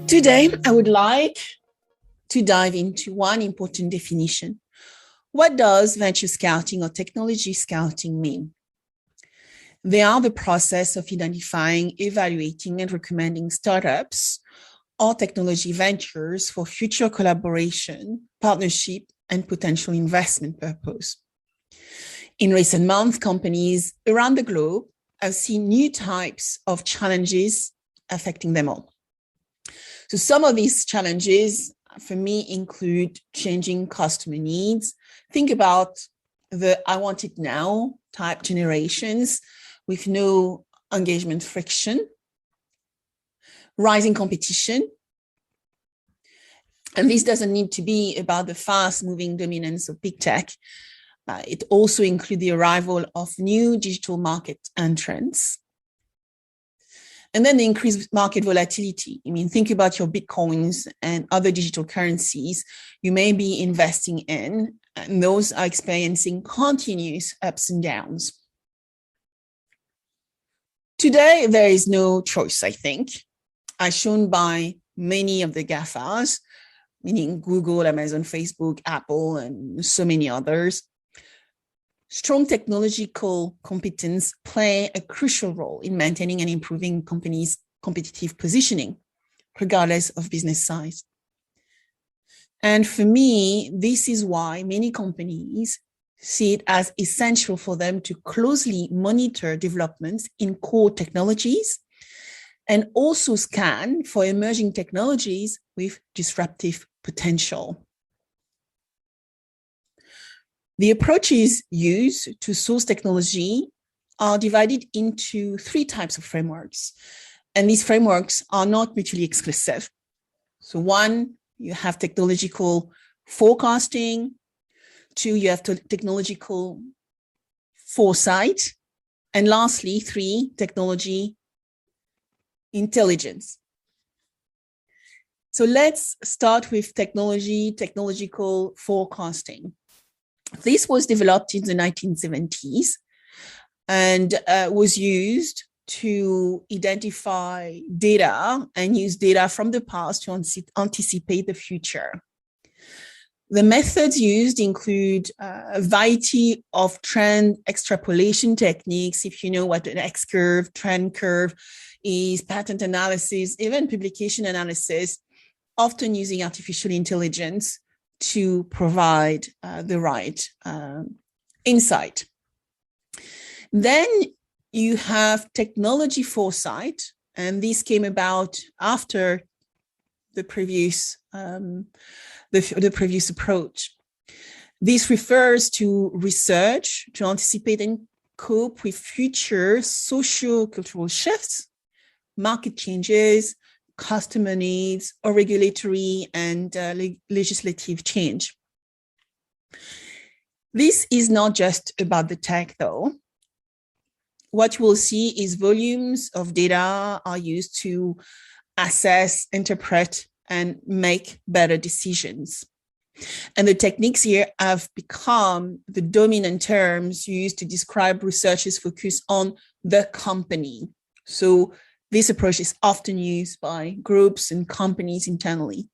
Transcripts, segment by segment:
Today, I would like to dive into one important definition. What does venture scouting or technology scouting mean? They are the process of identifying, evaluating, and recommending startups or technology ventures for future collaboration, partnership, and potential investment purpose. In recent months, companies around the globe have seen new types of challenges affecting them all. So some of these challenges for me include changing customer needs. Think about the I want it now type generations with no engagement friction, rising competition. And this doesn't need to be about the fast-moving dominance of BigTech. It also includes the arrival of new digital market entrants. And then the increased market volatility. I mean, think about your Bitcoins and other digital currencies you may be investing in, and those are experiencing continuous ups and downs. Today, there is no choice, I think, as shown by many of the GAFAs, meaning Google, Amazon, Facebook, Apple, and so many others. Strong technological competence play a crucial role in maintaining and improving companies' competitive positioning, regardless of business size. And for me, this is why many companies see it as essential for them to closely monitor developments in core technologies and also scan for emerging technologies with disruptive potential. The approaches used to source technology are divided into three types of frameworks. And these frameworks are not mutually exclusive. So one, you have technological forecasting. Two, you have technological foresight. And lastly, three, technology intelligence. So let's start with technological forecasting. This was developed in the 1970s and was used to identify data and use data from the past to anticipate the future. The methods used include a variety of trend extrapolation techniques, if you know what an X-curve, trend curve is, pattern analysis, even publication analysis, often using artificial intelligence to provide the right insight. Then you have technology foresight, and this came about after the previous approach. This refers to research to anticipate and cope with future socio-cultural shifts, market changes, customer needs, or regulatory and legislative change. This is not just about the tech, though. What we'll see is volumes of data are used to assess, interpret, and make better decisions. And the techniques here have become the dominant terms used to describe researchers' focus on the company. So this approach is often used by groups and companies internally.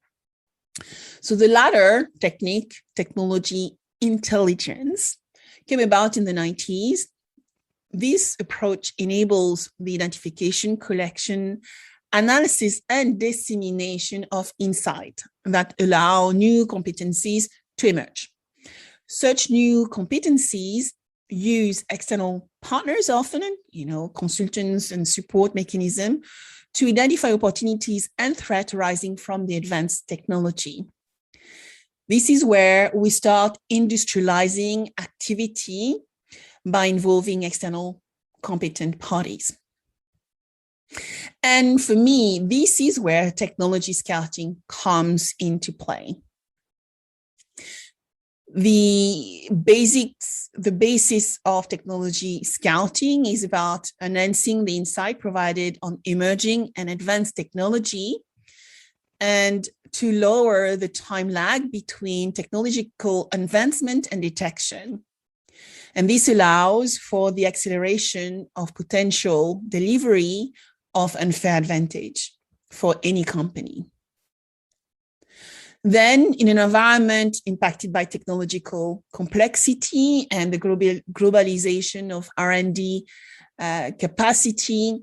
So the latter technique, technology intelligence, came about in the 90s. This approach enables the identification, collection, analysis, and dissemination of insight that allow new competencies to emerge. Such new competencies use external partners often, consultants and support mechanism to identify opportunities and threats arising from the advanced technology. This is where we start industrializing activity by involving external competent parties. And for me, this is where technology scouting comes into play. The basis of technology scouting is about enhancing the insight provided on emerging and advanced technology and to lower the time lag between technological advancement and detection. And this allows for the acceleration of potential delivery of unfair advantage for any company. Then, in an environment impacted by technological complexity and the globalization of R&D capacity,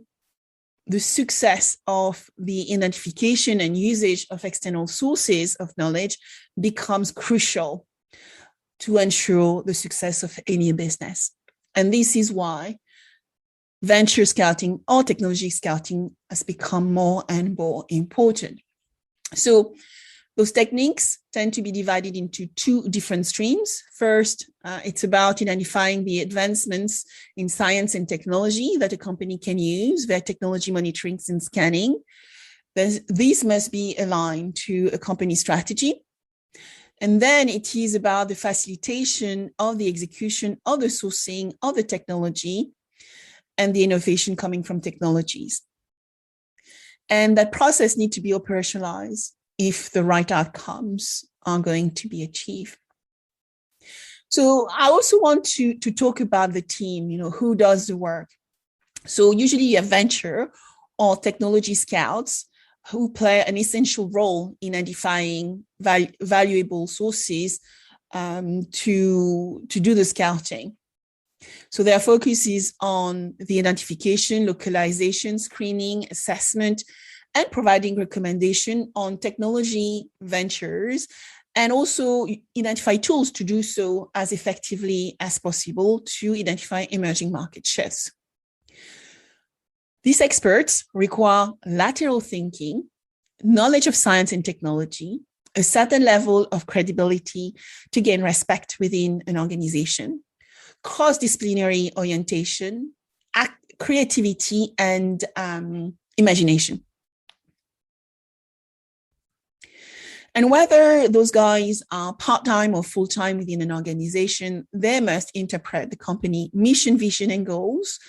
the success of the identification and usage of external sources of knowledge becomes crucial to ensure the success of any business. And this is why venture scouting or technology scouting has become more and more important. So those techniques tend to be divided into two different streams. First, it's about identifying the advancements in science and technology that a company can use via technology monitoring and scanning. These must be aligned to a company strategy. And then it is about the facilitation of the execution of the sourcing of the technology and the innovation coming from technologies. And that process needs to be operationalized if the right outcomes are going to be achieved. So I also want to talk about the team, who does the work. So usually you have venture or technology scouts who play an essential role in identifying valuable sources to do the scouting. So their focus is on the identification, localization, screening, assessment, and providing recommendation on technology ventures, and also identify tools to do so as effectively as possible to identify emerging market shifts. These experts require lateral thinking, knowledge of science and technology, a certain level of credibility to gain respect within an organization, cross-disciplinary orientation, creativity, and imagination. And whether those guys are part-time or full-time within an organization, they must interpret the company mission, vision, and goals,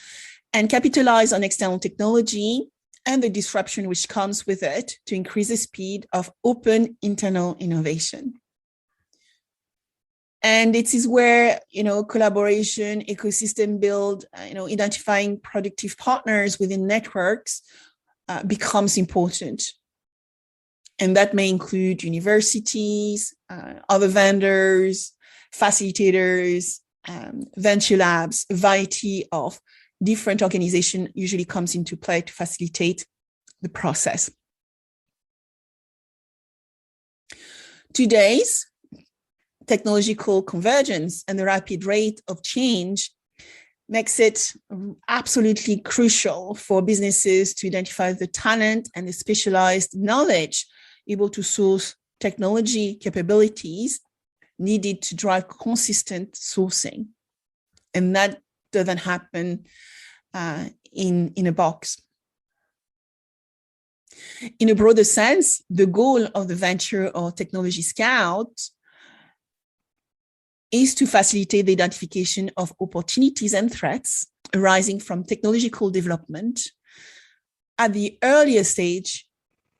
and capitalize on external technology and the disruption which comes with it to increase the speed of open internal innovation. And it is where, collaboration, ecosystem build, identifying productive partners within networks becomes important. And that may include universities, other vendors, facilitators, venture labs. A variety of different organizations usually comes into play to facilitate the process. Today's technological convergence and the rapid rate of change makes it absolutely crucial for businesses to identify the talent and the specialized knowledge able to source technology capabilities needed to drive consistent sourcing. And that doesn't happen in a box. In a broader sense, the goal of the venture or technology scout is to facilitate the identification of opportunities and threats arising from technological development at the earlier stage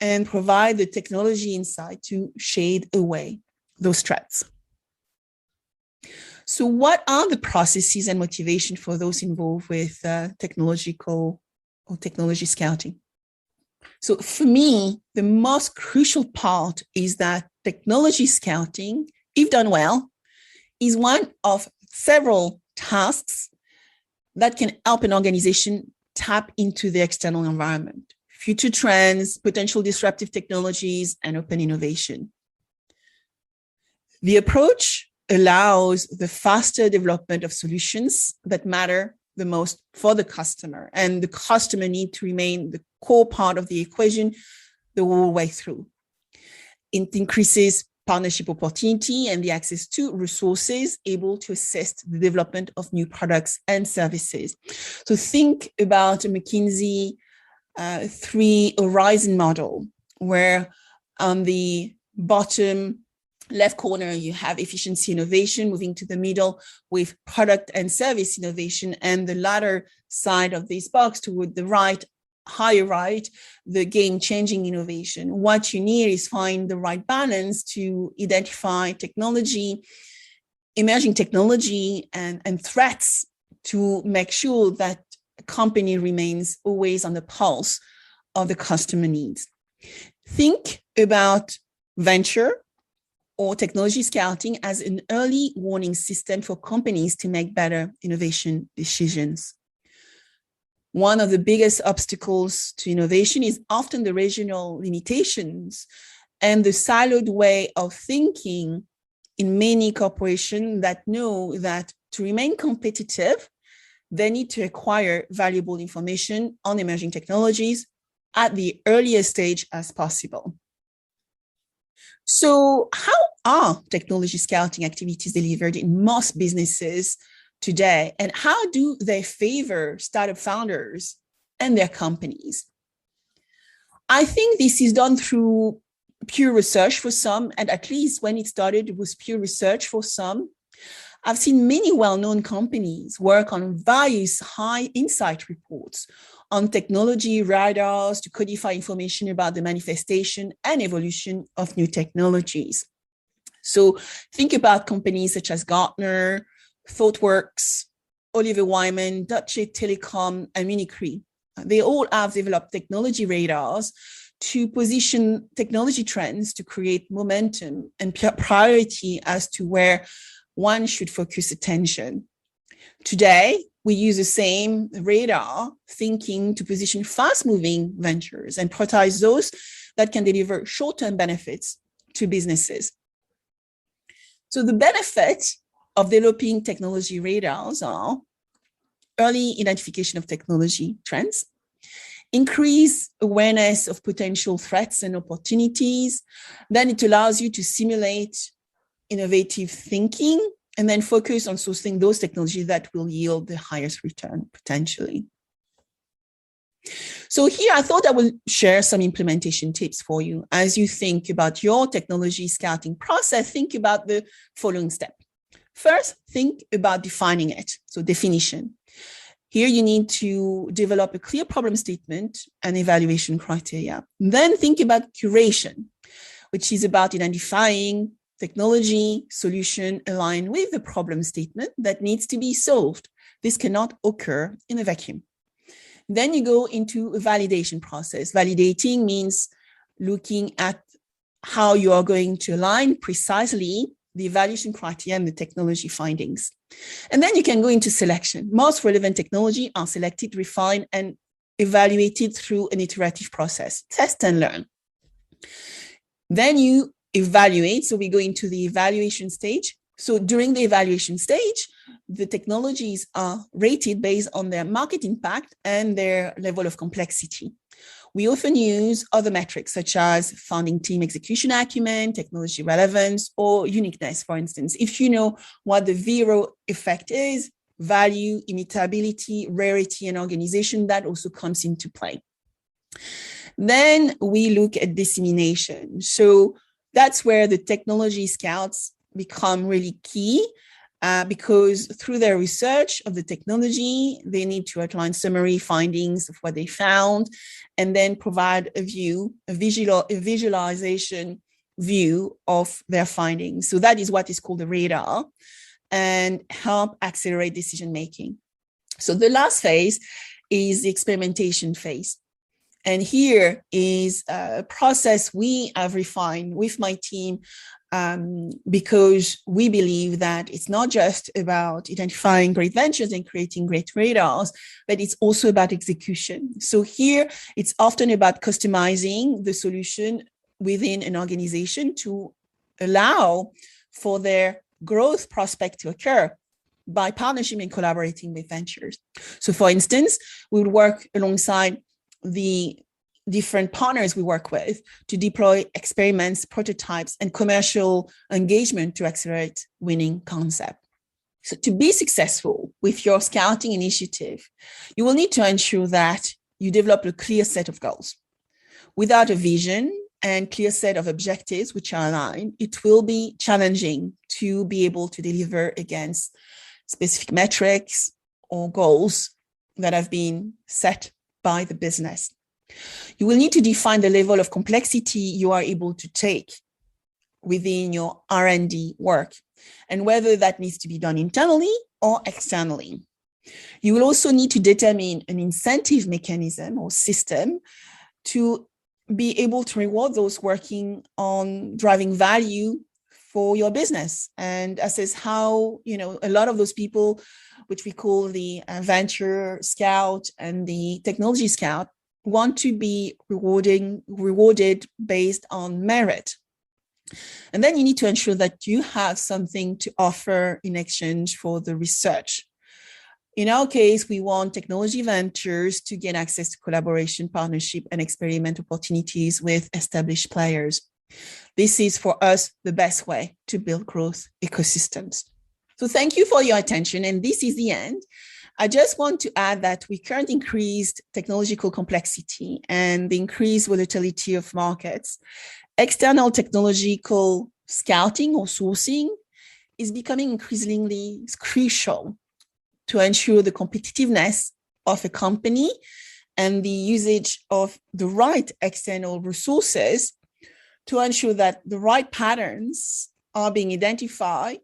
and provide the technology insight to shade away those threats. So what are the processes and motivation for those involved with technological or technology scouting? So for me, the most crucial part is that technology scouting, if done well, is one of several tasks that can help an organization tap into the external environment, future trends, potential disruptive technologies, and open innovation. The approach allows the faster development of solutions that matter the most for the customer, and the customer need to remain the core part of the equation the whole way through. It increases partnership opportunity and the access to resources able to assist the development of new products and services. So think about a McKinsey 3 horizon model, where on the bottom left corner, you have efficiency innovation, moving to the middle with product and service innovation, and the latter side of this box toward the right, higher right, the game-changing innovation. What you need is find the right balance to identify technology, emerging technology, and threats to make sure that a company remains always on the pulse of the customer needs. Think about venture or technology scouting as an early warning system for companies to make better innovation decisions. One of the biggest obstacles to innovation is often the regional limitations and the siloed way of thinking in many corporations that know that to remain competitive, they need to acquire valuable information on emerging technologies at the earliest stage as possible. So how are technology scouting activities delivered in most businesses today, and how do they favor startup founders and their companies? I think this is done through pure research for some, and at least when it started, it was pure research for some. I've seen many well-known companies work on various high insight reports on technology radars to codify information about the manifestation and evolution of new technologies. So think about companies such as Gartner, ThoughtWorks, Oliver Wyman, Deutsche Telekom, and Munich Re. They all have developed technology radars to position technology trends to create momentum and priority as to where one should focus attention. Today, we use the same radar thinking to position fast-moving ventures and prioritize those that can deliver short-term benefits to businesses. So the benefit of developing technology radars are early identification of technology trends, increase awareness of potential threats and opportunities. Then it allows you to simulate innovative thinking and then focus on sourcing those technologies that will yield the highest return potentially. So here I thought I will share some implementation tips for you. As you think about your technology scouting process, think about the following step. First, think about defining it. So definition. Here you need to develop a clear problem statement and evaluation criteria. Then think about curation, which is about identifying technology solution aligned with the problem statement that needs to be solved. This cannot occur in a vacuum. Then you go into a validation process. Validating means looking at how you are going to align precisely the evaluation criteria and the technology findings. And then you can go into selection. Most relevant technology are selected, refined, and evaluated through an iterative process. Test and learn. Then you evaluate. So we go into the evaluation stage. So during the evaluation stage, the technologies are rated based on their market impact and their level of complexity. We often use other metrics such as founding team execution acumen, technology relevance, or uniqueness, for instance. If you know what the zero effect is, value, imitability, rarity, and organization, that also comes into play. Then we look at dissemination. So that's where the technology scouts become really key. Because through their research of the technology, they need to outline summary findings of what they found, and then provide a visualization view of their findings. So that is what is called the radar, and help accelerate decision-making. So the last phase is the experimentation phase. And here is a process we have refined with my team because we believe that it's not just about identifying great ventures and creating great radars, but it's also about execution. So here, it's often about customizing the solution within an organization to allow for their growth prospect to occur by partnership and collaborating with ventures. So for instance, we would work alongside the different partners we work with to deploy experiments, prototypes, and commercial engagement to accelerate winning concept. So to be successful with your scouting initiative, you will need to ensure that you develop a clear set of goals. Without a vision and clear set of objectives which are aligned, it will be challenging to be able to deliver against specific metrics or goals that have been set by the business. You will need to define the level of complexity you are able to take within your R&D work, and whether that needs to be done internally or externally. You will also need to determine an incentive mechanism or system to be able to reward those working on driving value for your business and assess how, a lot of those people, which we call the venture scout and the technology scout, want to be rewarded based on merit. And then you need to ensure that you have something to offer in exchange for the research. In our case, we want technology ventures to gain access to collaboration, partnership, and experiment opportunities with established players. This is, for us, the best way to build growth ecosystems. So thank you for your attention. And this is the end. I just want to add that with current increased technological complexity and the increased volatility of markets, external technological scouting or sourcing is becoming increasingly crucial to ensure the competitiveness of a company and the usage of the right external resources to ensure that the right patterns are being identified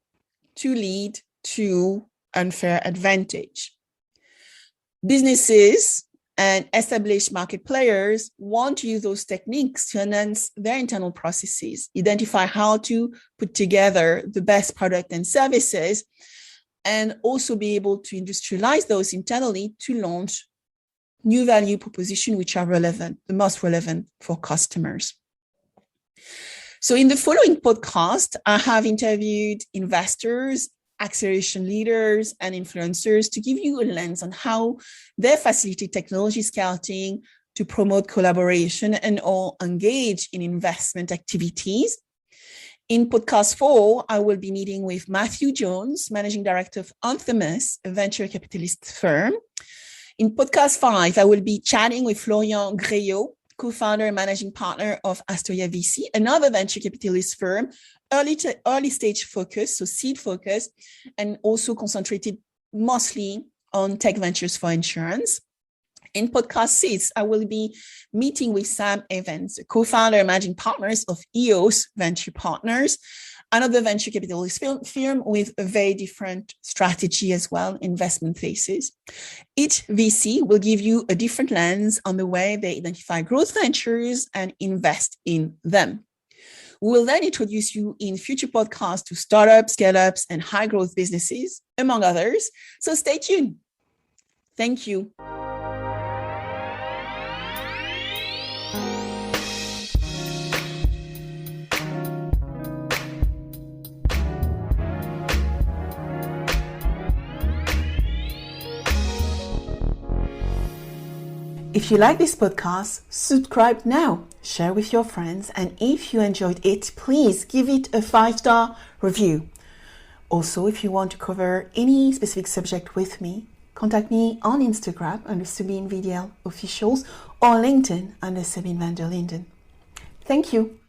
to lead to unfair advantage. Businesses and established market players want to use those techniques to enhance their internal processes, identify how to put together the best product and services, and also be able to industrialize those internally to launch new value propositions which are relevant, the most relevant for customers. So in the following podcast, I have interviewed investors, acceleration leaders, and influencers to give you a lens on how they facilitate technology scouting to promote collaboration and or engage in investment activities. In podcast 4, I will be meeting with Matthew Jones, Managing Director of Anthemis, a venture capitalist firm. In podcast 5, I will be chatting with Florian Greillot, co-founder and managing partner of Astoria VC, another venture capitalist firm, early stage focus, so seed focus, and also concentrated mostly on tech ventures for insurance. In podcast 6, I will be meeting with Sam Evans, co-founder and managing partners of EOS Venture Partners, another venture capitalist firm with a very different strategy as well, investment thesis. Each VC will give you a different lens on the way they identify growth ventures and invest in them. We will then introduce you in future podcasts to startups, scale-ups, and high-growth businesses, among others. So stay tuned. Thank you. If you like this podcast, subscribe now, share with your friends, and if you enjoyed it, please give it a 5-star review. Also, if you want to cover any specific subject with me, contact me on Instagram under Sabine VdL Officials or LinkedIn under Sabine VdL. Thank you.